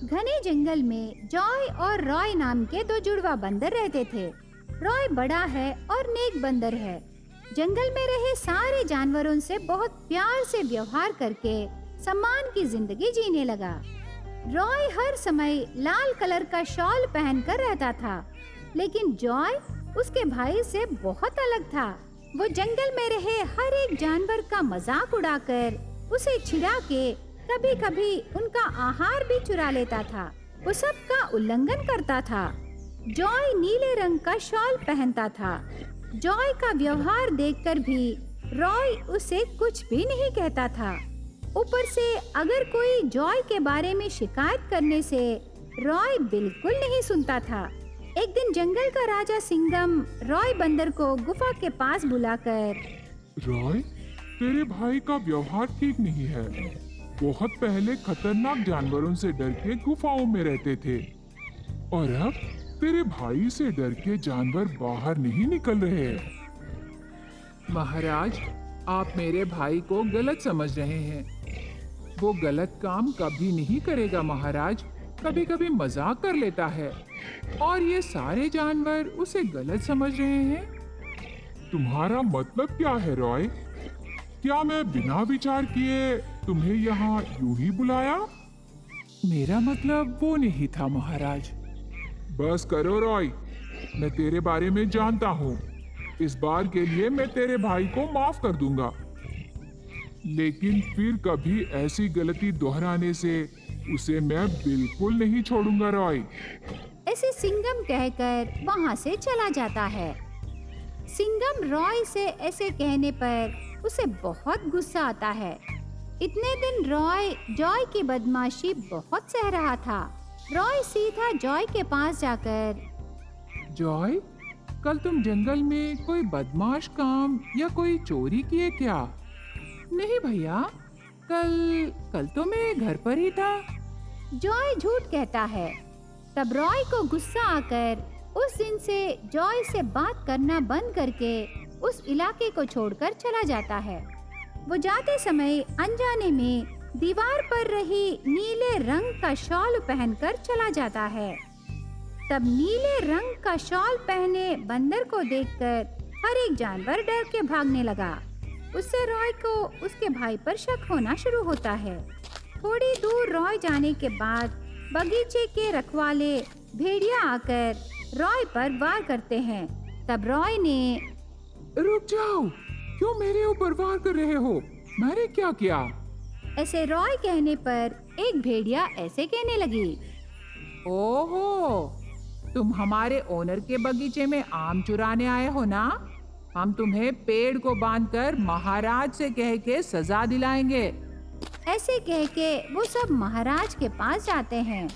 घने जंगल में जॉय और रॉय नाम के दो जुड़वा बंदर रहते थे। रॉय बड़ा है और नेक बंदर है। जंगल में रहे सारे जानवरों से बहुत प्यार से व्यवहार करके सम्मान की जिंदगी जीने लगा। रॉय हर समय लाल कलर का शॉल पहनकर रहता था, लेकिन जॉय उसके भाई से बहुत अलग था। वो जंगल में रहे हर एक जानवर का मजाक उड़ाकर, उसे छिड़ा के कभी कभी उनका आहार भी चुरा लेता था। वो सबका उल्लंघन करता था। जॉय नीले रंग का शॉल पहनता था। जॉय का व्यवहार देखकर भी रॉय उसे कुछ भी नहीं कहता था। ऊपर से अगर कोई जॉय के बारे में शिकायत करने से रॉय बिल्कुल नहीं सुनता था। एक दिन जंगल का राजा सिंघम रॉय बंदर को गुफा के पास बुलाकर, रॉय, तेरे भाई का व्यवहार ठीक नहीं है। बहुत पहले खतरनाक जानवरों से डर के गुफाओं में रहते थे और अब तेरे भाई से डर के जानवर बाहर नहीं निकल रहे। महाराज, आप मेरे भाई को गलत समझ रहे हैं। वो गलत काम कभी नहीं करेगा महाराज। कभी कभी मजाक कर लेता है और ये सारे जानवर उसे गलत समझ रहे हैं। तुम्हारा मतलब क्या है रॉय? क्या मैं बिना विचार किए तुम्हें यहाँ यूं ही बुलाया? मेरा मतलब वो नहीं था महाराज। बस करो रॉय, मैं तेरे बारे में जानता हूँ। इस बार के लिए मैं तेरे भाई को माफ कर दूंगा, लेकिन फिर कभी ऐसी गलती दोहराने से उसे मैं बिल्कुल नहीं छोड़ूंगा रॉय। ऐसे सिंघम कहकर वहाँ से चला जाता है। सिंघम रॉय से ऐसे कहने पर उसे बहुत गुस्सा आता है। इतने दिन रॉय जॉय की बदमाशी बहुत सह रहा था। रॉय सीधा जॉय के पास जाकर, जॉय, कल तुम जंगल में कोई बदमाश काम या कोई चोरी किए क्या? नहीं भैया, कल तो मैं घर पर ही था। जॉय झूठ कहता है। तब रॉय को गुस्सा आकर उस दिन से जॉय से बात करना बंद करके उस इलाके को छोड़कर चला जाता है। वो जाते समय अनजाने में दीवार पर रही नीले रंग का शॉल पहनकर चला जाता है। तब नीले रंग का शॉल पहने बंदर को देखकर हर एक जानवर डर के भागने लगा। उससे रॉय को उसके भाई पर शक होना शुरू होता है। थोड़ी दूर रॉय जाने के बाद बगीचे के रखवाले भेड़िया आकर रॉय पर वार करते हैं। तब रॉय ने, रुक जाओ, क्यों मेरे ऊपर वार कर रहे हो? मैंने क्या किया? ऐसे रॉय कहने पर एक भेड़िया ऐसे कहने लगी, ओहो, तुम हमारे ओनर के बगीचे में आम चुराने आए हो ना? हम तुम्हें पेड़ को बांधकर महाराज से कह के सजा दिलाएंगे। ऐसे कह के वो सब महाराज के पास जाते हैं।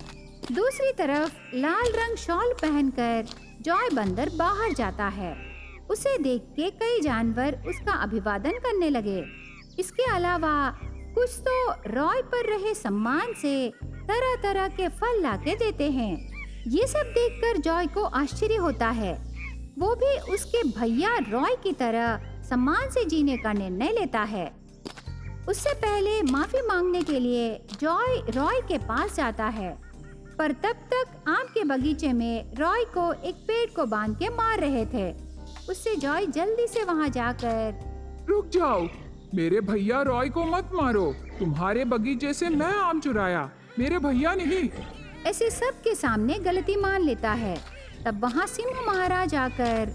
दूसरी तरफ लाल रंग शॉल पहनकर जॉय बंदर बाहर जाता है। उसे देख के कई जानवर उसका अभिवादन करने लगे। इसके अलावा कुछ तो रॉय पर रहे सम्मान से तरह तरह के फल लाके देते हैं। ये सब देखकर जॉय को आश्चर्य होता है। वो भी उसके भैया रॉय की तरह सम्मान से जीने का निर्णय लेता है। उससे पहले माफी मांगने के लिए जॉय रॉय के पास जाता है, पर तब तक आम के बगीचे में रॉय को एक पेड़ को बांध के मार रहे थे। उससे जॉय जल्दी से वहां जाकर, रुक जाओ, मेरे भैया रॉय को मत मारो। तुम्हारे बगीचे से मैं आम चुराया, मेरे भैया नहीं। ऐसे सब के सामने गलती मान लेता है। तब वहाँ सिंह महाराज आकर,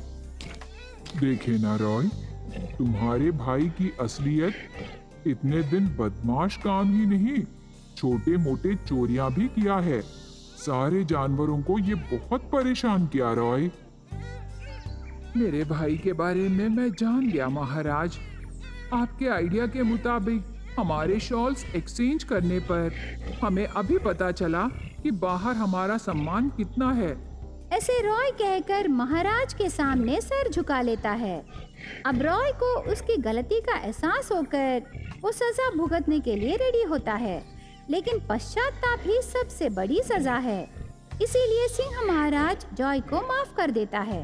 देखे ना रॉय, तुम्हारे भाई की असलियत इतने दिन बदमाश काम ही नहीं, छोटे मोटे चोरियां भी किया है। सारे जानवरों को ये बहुत परेशान किया रॉय। मेरे भाई के बारे में मैं जान गया महाराज। आपके आइडिया के मुताबिक हमारे शॉल्स एक्सचेंज करने पर हमें अभी पता चला कि बाहर हमारा सम्मान कितना है। ऐसे रॉय कहकर महाराज के सामने सर झुका लेता है। अब रॉय को उसकी गलती का एहसास होकर वो सजा भुगतने के लिए रेडी होता है, लेकिन पश्चाताप ही सबसे बड़ी सजा है। इसीलिए सिंह महाराज जॉय को माफ कर देता है।